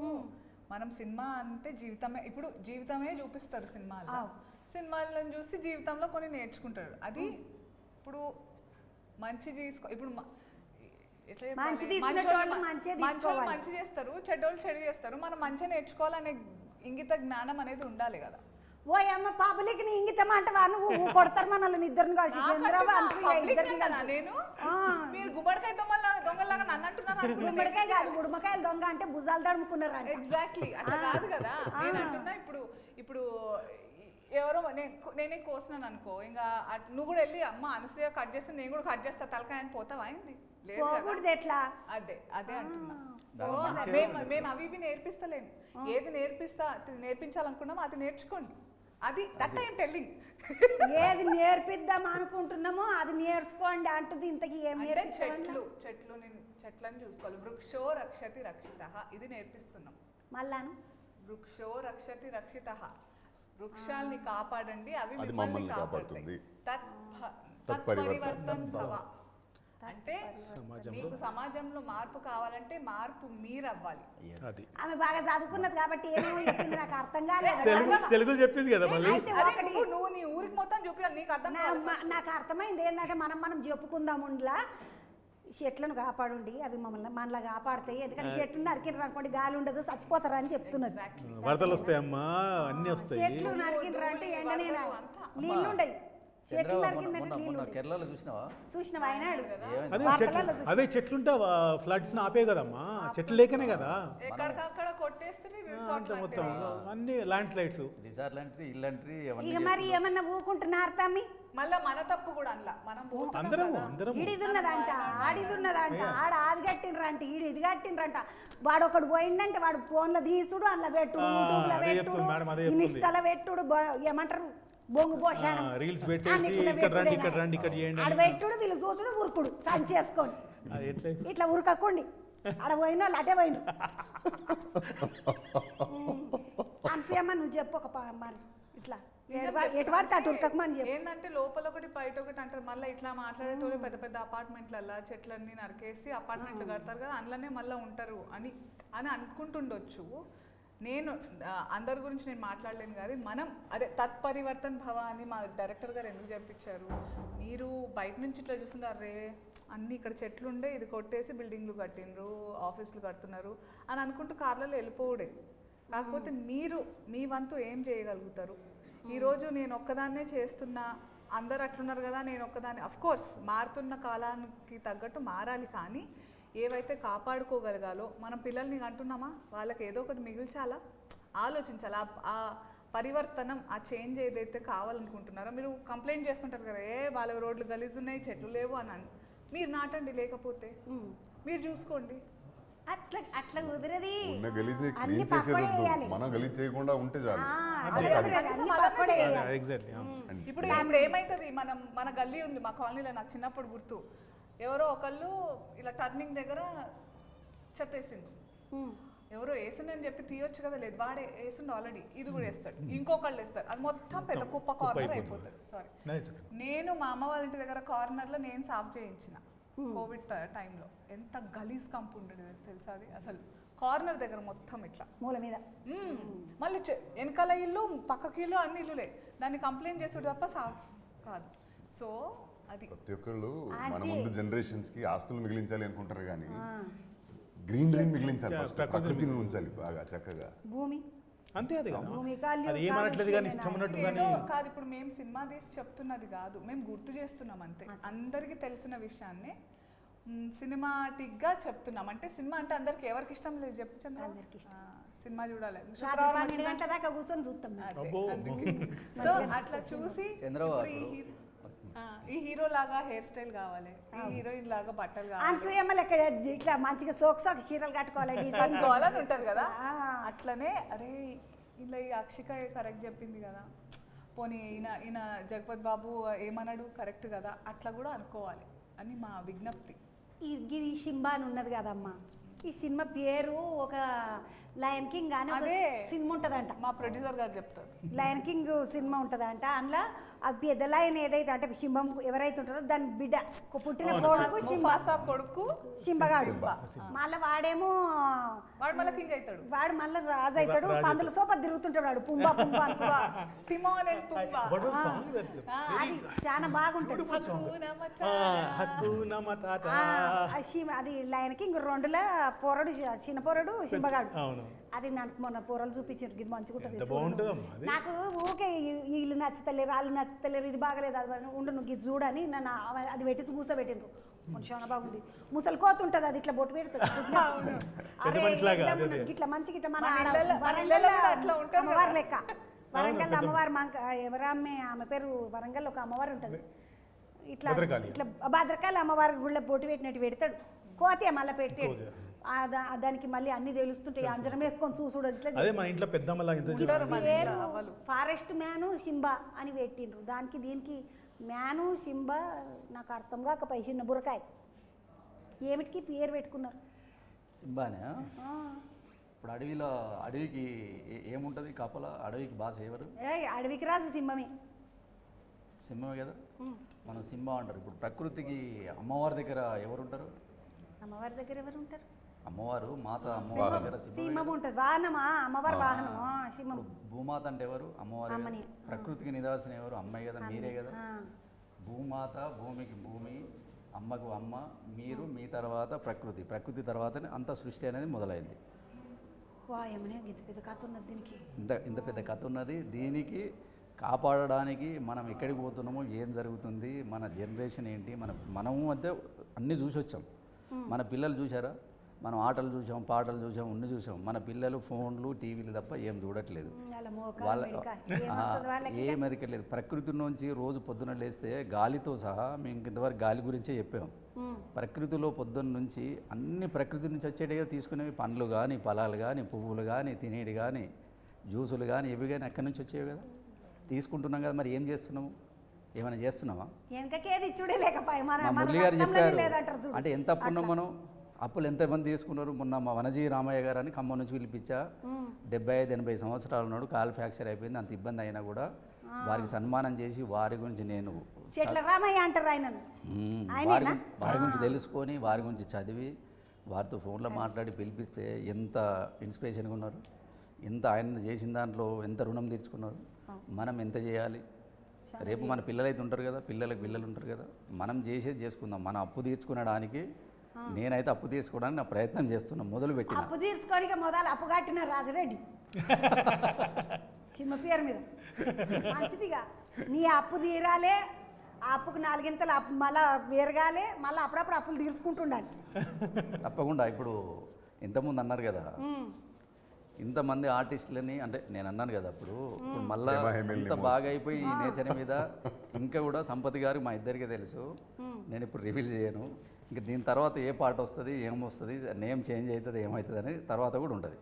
మనం సినిమా అంటే జీవితమే, ఇప్పుడు జీవితమే చూపిస్తారు సినిమాలను చూసి జీవితంలో కొన్ని నేర్చుకుంటారు. అది ఇప్పుడు మంచి ఇప్పుడు మంచోళ్ళు మంచి చేస్తారు, చెడ్డోళ్ళు చెడు చేస్తారు. మనం మంచిగా నేర్చుకోవాలనే ఇంగిత జ్ఞానం అనేది ఉండాలి కదా. ఓ అమ్మ పబ్లిక్ ని ఇంగితం అంటవా నువ్వు? కొడతారు మనల్ని ఇద్దరిని కలిసి. నేను మీరు గుమ్మడికాయ దొంగలాగా నన్ను అంటున్నాను. గుమ్మడికాయ కాదు, గుమ్మడికాయలు దొంగ అంటే భుజాలు తడుముకున్నారు. ఎగ్జాక్ట్లీ అట్లా కాదు కదా. నేను అంటున్నా ఇప్పుడు ఎవరో నేనే కోసినాను అనుకో, ఇంకా నువ్వు కూడా వెళ్ళి అమ్మ అనసూయ కట్ చేస్తే నేను కూడా కట్ చేస్తా తలకాయ అని పోతావా? అయింది లేదు ఎట్లా? అదే అంటున్నా. సో మేము అవి ఇవి నేర్పిస్తలేము. ఏది నేర్పించాలనుకున్నామో అది నేర్చుకోండి. అది దట్ ఐఎమ్ టెల్లింగ్. ఏది నేర్పిద్దాం అనుకుంటున్నామో అది నేర్చుకోండి అంటుంది. ఇంతకీ ఏం చెట్లను చూసుకోవాలి. వృక్షో రక్షతి రక్షిత, ఇది నేర్పిస్తున్నాం. మళ్ళాను వృక్షో రక్షతి రక్షిత. వృక్షాల్ని కాపాడండి అవి అది మిమ్మల్ని మమ్మల్ని కాపాడుతాయి. కాపాడుతుంది. తత్పరివర్తన్ భవ అంటే సమాజంలో- మీకు సమాజంలో మార్పు కావాలంటే మార్పు మీరు అవ్వాలి. అది ఆమె బాగా చదువుకున్నది కాబట్టి ఏమేమో చెప్పింది నాకు అర్థం కాలేదు. తెలుగు చెప్పింది కదా మళ్ళీ. అయితే అదే ఒకటి నువ్వు నీ ఊరికి మొత్తం చూపించాలి, నీకు అర్థం కావాలి. నాకు అర్థమైంది ఏంటంటే మనం చెప్పుకుందాముండ్లా చెట్లను కాపాడుండి అవి మమ్మల్ని మనలా కాపాడుతాయి. ఎందుకంటే చెట్లు నరికిండ్రు అనుకోండి గాలి ఉండదు చచ్చిపోతారు అని చెప్తున్నది. వరదలు వస్తాయమ్మా, అన్నీ వస్తాయి. చెట్లు నరికిండ్రు అంటే ఎండనే నీళ్ళు ఉండయి. చెట్లు చంద్రబాబు నరికిందంటే మొన్న నీళ్ళు మొన్న ఉండయి. కేరళలో చూసినావా? చూసిన వాయనాడు అదే వార్తలలో చెట్లు చూసిన. అదే చెట్లుంటే ఫ్లడ్స్ ఆపే కదమ్మా, చెట్లు లేకనే కదా ఎక్కడికక్కడ కొట్టేస్తే అంత మొత్తం అన్ని ల్యాండ్ స్లైడ్స్. రిసార్ట్ లాంటివి, ఇల్లు లాంటివి అవన్నీ ఇక మరి ఏమన్నా ఊకుంటున్నారు తమ్మి? మళ్ళీ మన తప్పు కూడా అనలా, మనం పోతున్నాం అందరం కదా. అందరం ఈడిదున్నదంట ఆడిదున్నదంట ఆడ అది కట్టిండ్రంట ఈడు ఇది కట్టిండ్రంట. వాడు ఒకడు పోయిండంటే వాడు ఫోన్లో తీసుడు అందులో పెట్టుడు యూట్యూబ్లో అదే పెట్టుడు చెప్తుంది మేడం, అదే చెప్తుంది. ఇన్స్టాలో పెట్టుడు ఏమంటారు బొంగు పోషాణం రీల్స్ పెట్టేసి ఇక్కడ రండి ఇక్కడ రండి ఇక్కడ చేయండి ఆడ పెట్టుడు వీళ్ళు చూసుడు ఉరుకుడు సంచేసుకొని అది ఎట్లా ఇట్లా ఉరకక్కండి ఆడ పోయిన వాళ్ళు అటే పోయిన అంశమ్మ నువ్వు చెప్పు ఒక మరి ఇట్లా ఎటు పడితే అటు ఉరకకమని చెప్పు. ఏంటంటే లోపల ఒకటి బయట ఒకటి అంటారు. మళ్ళీ ఇట్లా మాట్లాడేటోళ్ళు పెద్ద పెద్ద అపార్ట్మెంట్లల్లో చెట్లన్నీ నరికేసి అపార్ట్మెంట్లు కడతారు కదా, అందులోనే మళ్ళీ ఉంటారు అని అని అనుకుంటుండొచ్చు. నేను అందరి గురించి నేను మాట్లాడలేను కానీ మనం అదే తత్పరివర్తన్ భవ అని మా డైరెక్టర్ గారు ఎందుకు చెప్పించారు, మీరు బయట నుంచి ఇట్లా చూస్తున్నారు రే అన్నీ ఇక్కడ చెట్లు ఉండే ఇది కొట్టేసి బిల్డింగ్లు కట్టిండ్రు ఆఫీసులు కడుతున్నారు అని అనుకుంటూ కార్లలో వెళ్ళిపోవడే. కాకపోతే మీరు మీ వంతు ఏం చేయగలుగుతారు? ఈరోజు నేను ఒక్కదాన్నే చేస్తున్నా, అందరు అట్లున్నారు కదా నేను ఒక్కదాన్ని. అఫ్కోర్స్ మారుతున్న కాలానికి తగ్గట్టు మారాలి, కానీ ఏవైతే కాపాడుకోగలగాలో మనం పిల్లల్ని అంటున్నామా వాళ్ళకి ఏదో ఒకటి మిగిల్చాలా, ఆలోచించాలా. ఆ పరివర్తనం ఆ చేంజ్ ఏదైతే కావాలనుకుంటున్నారో, మీరు కంప్లైంట్ చేస్తుంటారు కదా వాళ్ళ రోడ్లు గలీజ్ ఉన్నాయి చెట్లు లేవు అని మీరు నాటండి, లేకపోతే మీరు చూసుకోండి. అట్లా అట్లా కుదిరది. ఉన్న గలీజ్ని అన్ని క్లీన్ చేసేది పక్కనే వద్దు, వేయాలి. మనం గలీజ్ చేయకుండా ఉంటే చాలు. అదే కుదిరది, అన్ని పక్కనే వేయాలి. ఎగ్జాక్ట్లీ. ఇప్పుడు ఏమైతుంది, మన గల్లీ ఉంది మా కాలనీలో, నాకు చిన్నప్పుడు గుర్తు ఎవరో ఒకళ్ళు ఇలా టర్నింగ్ దగ్గర చెత్త వేసిండు. ఎవరో వేసిండని చెప్పి తీయొచ్చు కదా, లేదు వాడే వేసిండు ఆల్రెడీ, ఇది కూడా వేస్తాడు, ఇంకొకళ్ళు వేస్తారు, అది మొత్తం పెద్ద కుప్ప కార్నర్ అయిపోతుంది. సారీ, నేను మా అమ్మ వాళ్ళ ఇంటి దగ్గర కార్నర్లో నేను సాఫ్ చేయించిన కోవిడ్ టైంలో. ఎంత గలీజ్ కంపు ఉండేది తెలుసా అది, అసలు కార్నర్ దగ్గర మొత్తం ఇట్లా మూల మీద. మళ్ళీ వెనకాల ఇల్లు పక్కకి ఇల్లు అన్ని ఇల్లులే, దాన్ని కంప్లైంట్ చేసేది తప్ప సాఫ్ కాదు. సో అది ప్రతి ఒక్కళ్ళు మన ముందు జనరేషన్స్ కి ఆస్తులు మిగిలించాలి అనుకుంటారు కానీ గ్రీనరీ మిగిలించాలి, ఫస్ట్ ప్రకృతిని ఉంచాలి బాగా చక్కగా. భూమి అంతే అది కదా, భూమి కాళ్ళు అది ఏమనట్లేదు కానీ ఇష్టం ఉన్నట్టు కానీ. ఏదో కాదు, ఇప్పుడు మేము సినిమా తీసి చెప్తున్నది కాదు, మేము గుర్తు చేస్తున్నాం అంతే. అందరికీ తెలిసిన విషయాన్ని సినిమాటిక్గా చెప్తున్నాం. అంటే సినిమా అంటే అందరికి ఎవరికి ఇష్టం లేదు చెప్పు చంద్ర? సినిమా చూడాలి, శుక్రవారం 12 గంటల దాకా కూర్చొని చూస్తాం. సో అట్లా చూసి చంద్రబాబు ఈ హీరో లాగా హెయిర్ స్టైల్ కావాలి, ఈ హీరోయిన్ లాగా బట్టలు కావాలి, అన్సూయమ్మలు ఇక్కడ ఇట్లా మంచిగా సోక్ చీరలు కట్టుకోవాలి, డిజైన్ కట్టుకోవాలని ఉంటుంది కదా. అట్లనే అరే ఇలా ఈ అక్షిక కరెక్ట్ చెప్పింది కదా, పోనీ ఈయన జగపత్ బాబు ఏమన్నాడు కరెక్ట్ కదా, అట్లా కూడా అనుకోవాలి అని మా విజ్ఞప్తి. ఇది సింబా అని ఉన్నది కదమ్మా, ఈ సినిమా పేరు ఒక లయన్ కింగ్ అని ఒక అదే సినిమా ఉంటుందంట. మా ప్రొడ్యూసర్ గారు చెప్తారు, లయన్ కింగ్ సినిమా ఉంటుందంట. అందులో ఆ పెద్ద లయన్ ఏదైతే అంటే సింహం ఎవరైతే ఉంటుందో దాని బిడ్డ పుట్టిన కొడుకు ముఫాసా కొడుకు సింబగాడు. మళ్ళీ వాడేమో వాడు మళ్ళీ కింగ్ అవుతాడు, వాడు మళ్ళీ రాజు అవుతాడు. పందుల సోప తిరుగుతుంటాడు వాడు, పుంబా పుంబా అనుకువా. Timon and Pumbaa. అది చాలా బాగుంటుంది. అది లయన్ కింగ్ 2లో పోరడు చిన్న పోరడు సింబగాడు. అది నాకు మొన్న పొరలు చూపించారు, ఇది మంచిగా నాకు ఊకే వీళ్ళు నచ్చుతలేరు వాళ్ళు నచ్చుతలేరు, ఇది బాగలేదు అది ఉండు నువ్వు ఇది చూడని నన్ను అది పెట్టి కూర్చోబెట్టిండ్రు. చాలా బాగుంది, ముసలి కోత ఉంటుంది అది ఇట్లా బొట్టు పెడుతుంది ఇట్లా మంచిగా ఇట్లా మన అమ్మవారు లెక్క. వరంగల్ అమ్మవారు ఎవరమ్మే ఆమె పేరు వరంగల్ ఒక అమ్మవారు ఉంటుంది, ఇట్లా ఇట్లా భద్రకాళి అమ్మవారి గుళ్ళ బొట్టు పెట్టినట్టు పెడతాడు. కోతే మళ్ళీ పెట్టాడు, దానికి మళ్ళీ అన్ని తెలుస్తుంటాయి, అంజనం వేసుకొని చూసుడు. అదే మా ఇంట్లో పెద్దమ్మలా ఫారెస్ట్ మ్యాను సింబా అని పెట్టిండ్రు. దానికి దీనికి మ్యాను సింబా నాకు అర్థం కాక చిన్న బురకాయ ఏమిటికి పేరు పెట్టుకున్నారు సింబానే. ఇప్పుడు అడవికి ఏముంటుంది కాపలా అడవికి బాస్ ఎవరు? అడవికి రాజు సింహమే. సింహమే కదా. ఉమ్. మనం సింహం అంటారు. ఇప్పుడు ప్రకృతికి అమ్మవారి దగ్గర ఎవరు ఉంటారు? అమ్మవారి దగ్గర ఎవరు ఉంటారు? అమ్మవారు మాత అమ్మవారి దగ్గర సింహం ఉంటుంది. వాహనమా అమ్మవారి వాహనం సింహం. ఇప్పుడు భూమాత అంటే ఎవరు? అమ్మవారి కదా. అమ్మని. ప్రకృతికి నిదాసన ఎవరు? అమ్మాయి కదా, మీరే కదా. ఆ. భూమాత, భూమికి భూమి, అమ్మకు అమ్మ, మీరు, మీ తర్వాత ప్రకృతి, ప్రకృతి తర్వాతనే అంత సృష్టి అనేది మొదలైంది. వాయమనే ఇంత పెద్ద కథ ఉన్నది దీనికి. ఇంత పెద్ద కథ ఉన్నది. దీనికి కాపాడడానికి మనం ఎక్కడికి పోతున్నామో, ఏం జరుగుతుంది, మన జనరేషన్ ఏంటి, మనము అంటే అన్నీ చూసి వచ్చాం. మన పిల్లలు చూసారా? మనం ఆటలు చూసాం, పాటలు చూసాం, అన్నీ చూసాం. మన పిల్లలు ఫోన్లు, టీవీలు తప్ప ఏం చూడట్లేదు. వాళ్ళ ఏ మెరిక లేదు. ప్రకృతి నుంచి రోజు పొద్దున లేస్తే గాలితో సహా మేము ఇంతవరకు గాలి గురించే చెప్పాం. ప్రకృతిలో పొద్దున్న నుంచి అన్ని ప్రకృతి నుంచి వచ్చేటిగా తీసుకునేవి. పండ్లు కానీ, ఫలాలు కానీ, పువ్వులు కానీ, తినేవి కానీ, జ్యూసులు కానీ, ఇవి కానీ అక్కడి నుంచి వచ్చేవి కదా. తీసుకుంటున్నాం కదా. మరి ఏం చేస్తున్నాము? ఏమైనా చేస్తున్నావా? మా మురళి గారు చెప్పారు. అంటే ఎంత అప్పున్నాం మనం? అప్పులు ఎంతమంది తీసుకున్నారు? మొన్న మా వనజీ రామయ్య గారు అని ఖమ్మం నుంచి పిలిపించా. 75-80 సంవత్సరాలు ఉన్నాడు. కాలు ఫ్రాక్చర్ అయిపోయింది. అంత ఇబ్బంది అయినా కూడా వారికి సన్మానం చేసి వారి గురించి నేను వారి గురించి తెలుసుకొని, వారి గురించి చదివి, వారితో ఫోన్లో మాట్లాడి పిలిపిస్తే ఎంత ఇన్స్పిరేషన్గా ఉన్నారు. ఎంత ఆయన చేసిన దాంట్లో ఎంత రుణం తీర్చుకున్నారు. మనం ఎంత చేయాలి? రేపు మన పిల్లలు అయితే ఉంటారు కదా, పిల్లలు ఉంటారు కదా. మనం చేసేది చేసుకుందాం. మన అప్పు తీర్చుకునడానికి నేనైతే అప్పు తీసుకోవడానికి నా ప్రయత్నం చేస్తున్నా. మొదలు పెట్టిన అప్పు తీర్చుకోనికి మొదలు అప్పు కట్టిన రాజరెడ్డి సినిమా పేరు మీద మంచిదిగా. నీ అప్పు తీరాలే, ఆ అప్పుకు 4 ఇంతలు అప్పు మళ్ళా వేరగాలే, మళ్ళీ అప్పుడప్పుడు అప్పులు తీర్చుకుంటుండాలి తప్పకుండా. ఇప్పుడు ఇంతకుముందు అన్నారు కదా, ఇంతమంది ఆర్టిస్టులని, అంటే నేను అన్నాను కదా అప్పుడు మళ్ళీ ఇంత బాగా అయిపోయి ఈ నేచర్ మీద ఇంకా కూడా సంపత్ గారికి మా ఇద్దరికీ తెలుసు. నేను ఇప్పుడు రివీల్ చేయను. ఇంకా దీని తర్వాత ఏ పాట వస్తుంది, ఏమొస్తుంది, నేమ్ చేంజ్ అవుతుంది, ఏమవుతుంది అని తర్వాత కూడా ఉంటుంది.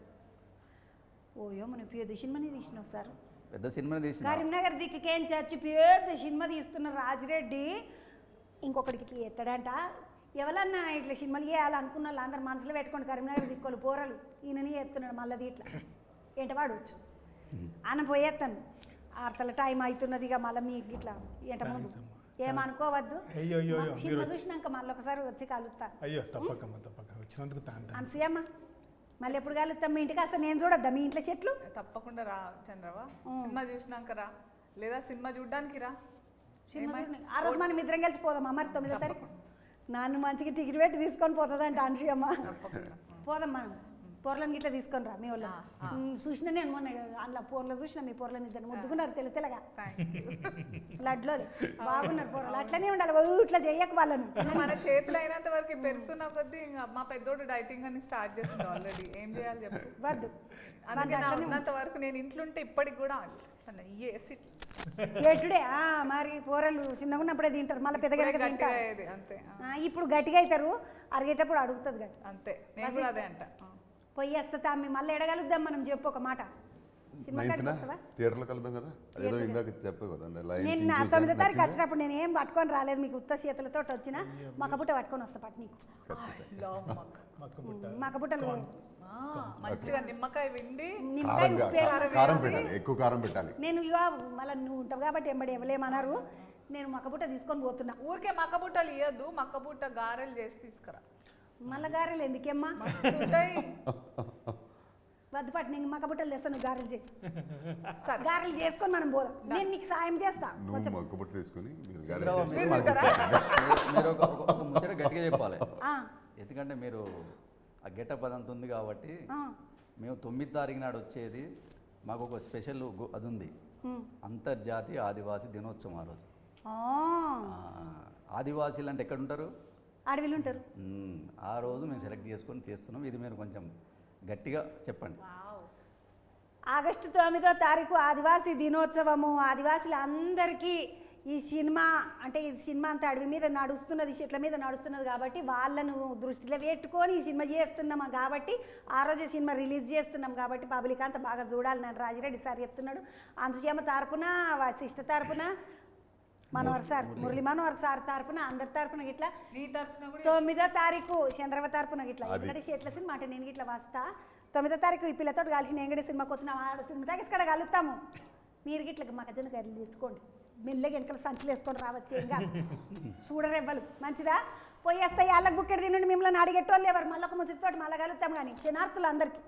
ఓయో మన పెద్ద సినిమాని తీసినావు సార్. పెద్ద సినిమా తీసిన కరీంనగర్ దిక్కుకేం చచ్చి పెద్ద సినిమా తీస్తున్న రాజిరెడ్డి ఇంకొకటికి ఇట్లా ఎత్తాడంట. ఎవరన్నా ఇట్లా సినిమాలు చేయాలనుకున్న వాళ్ళు అందరు మనసులో పెట్టుకోండి. కరీంనగర్ దిక్కులు పోరలు ఈయనని ఎత్తున్నాడు. మళ్ళీ ఇట్లా ఏంట వాడవచ్చు అన్న పోయేస్తాను. ఆర్తల టైం అవుతున్నది. ఇక మళ్ళీ మీకు ఇట్లా ఏంట ముందు ఏమనుకోవద్దు. సినిమా చూసినాక మళ్ళీ ఒకసారి వచ్చి కలుస్తా. అయ్యో తప్పకమ్మా, తప్పక వచ్చినందుకు అనసూయమ్మ మళ్ళీ ఎప్పుడు కలుస్తాం మీ ఇంటికి? అసలు నేను చూడొద్దా మీ ఇంట్లో చెట్లు? తప్పకుండా రా చంద్రవా. సినిమా చూసినాక రా, లేదా సినిమా చూడడానికి రా. ఆ రోజు మనం ఇద్దరం కలిసి పోదాం. మరి 9వ తారీఖు నన్ను మంచిగా టికెట్ పెట్టి తీసుకొని పోతుందంట అనసూయమ్మ. పోదాం మనం. పొరలను గిట్లా తీసుకొని రా మీ వాళ్ళు. చూసిన నేను మొన్న అందులో పొరలు చూసిన. మీ పొరలను ఇద్దరు ముద్దుకున్నారు తెల్లగా లడ్లో బాగున్నారు పొరలు. అట్లనే ఉండాలి. ఇట్లా చెయ్యకు వాళ్ళను. మన చేతులు అయినంత వరకు పెరుగుతున్న కొద్దీ ఇంకా మా పెద్దోడు డైటింగ్ అని స్టార్ట్ చేసింది ఆల్రెడీ. ఏం చేయాలి చెప్పు? వద్దు. అందుకే నా ఉన్నంత వరకు నేను ఇంట్లో ఉంటే ఇప్పటికి కూడా ఏటుడే మరి పొరలు చిన్నగా ఉన్నప్పుడే తింటారు. మళ్ళీ పెద్దగా తింటారు. అంతే. ఇప్పుడు గట్టిగా అవుతారు. అరిగేటప్పుడు అడుగుతుంది కదా. అంతే. నేను కూడా అదే అంట. పోయి వస్తా అమ్మి. మళ్ళీ ఎడగలుద్దాం మనం. చెప్పు ఒక మాట. థియేటర్లో కలుద్దాం కదా. ఏదో ఇందాక చెప్పే కదా. నేను 9వ తారీఖు వచ్చినప్పుడు నేను ఏం పట్టుకొని రాలేదు. మీకు ఉత్త చేతులతో వచ్చిన మక్కబుట్ట పట్టుకొని వస్తా. పట్టు నీకు మక్కబుట్టలు మంచిగా నిమ్మకాయ విండి, కారం పెట్టాలి, ఎక్కువ కారం పెట్టాలి. నేను మళ్ళీ నువ్వు ఉంటావు కాబట్టి ఎంబడి ఇవ్వలేమన్నారు. నేను మక్కబుట్ట తీసుకొని పోతున్నా. ఊరికే మక్కబుట్టలు ఇవ్వద్దు, మక్కబుట్ట గారెలు చేసి తీసుకురా. మళ్ళీ గారెలు ఎందుకేమ్మా? వద్దుపాటు నేను మక్కబుట్టలు తెస్తాను. గారెలు చేయి. గారెలు చేసుకొని మనం పోదాం. నేను నీకు సాయం చేస్తా. మక్కబుట్ట తీసుకొని మీరు ఒక ముచ్చట గట్టిగా చెప్పాలి. ఎందుకంటే మీరు ఆ గెటప్ అదంతా ఉంది కాబట్టి మేము 9వ తారీఖు నాడు వచ్చేది. మాకు ఒక స్పెషల్ అది ఉంది. అంతర్జాతీయ ఆదివాసీ దినోత్సవం. ఆ రోజు ఆదివాసీలు అంటే ఎక్కడ ఉంటారు? అడవిలు ఉంటారు. ఆ రోజు మేము సెలెక్ట్ చేసుకొని తీస్తున్నాం. ఇది మీరు కొంచెం గట్టిగా చెప్పండి. ఆగస్టు 9వ తారీఖు ఆదివాసీ దినోత్సవము. ఆదివాసీలందరికీ ఈ సినిమా అంటే ఈ సినిమా అంతా అడవి మీద నడుస్తున్నది, చెట్ల మీద నడుస్తున్నది కాబట్టి వాళ్ళను దృష్టిలో పెట్టుకొని ఈ సినిమా చేస్తున్నాము. కాబట్టి ఆ రోజే సినిమా రిలీజ్ చేస్తున్నాం కాబట్టి పబ్లిక్ అంతా బాగా చూడాలి. నన్ను రాజిరెడ్డి సార్ చెప్తున్నాడు. అనసూయమ్మ తరపున, సిస్టర్ తరపున, మనోహర్ సార్, మురళి మనోహర్ సార్ తరపున, అందరి తరపున గిట్లా 9వ తారీఖు చంద్రవ తరపున గిట్లా ఎందుకంటే చెట్ల సినిమా అంటే నేను గిట్లా వస్తా. 9వ తారీఖు ఈ పిల్లతో కలిసి నేను కూడా సినిమాకి వస్తున్నాం ఆడ సినిమా టాకీస్ కాడ కలుస్తాము మీరు గిట్లకి మగజొన్న గర్రెలు తెచ్చుకోండి మెల్లగా వెనకాల సంచులు వేసుకొని రావచ్చు ఏం కాదు చూడరెవ్వలు మంచిదా పోయి వస్తాయి వాళ్ళకి బుక్కెడు తినండి మిమ్మల్ని అడిగేటోళ్ళు ఎవరు మళ్ళీ ఒక ముసుగుతోటి మళ్ళీ కలుస్తాం కానీ క్షణార్థులు అందరికీ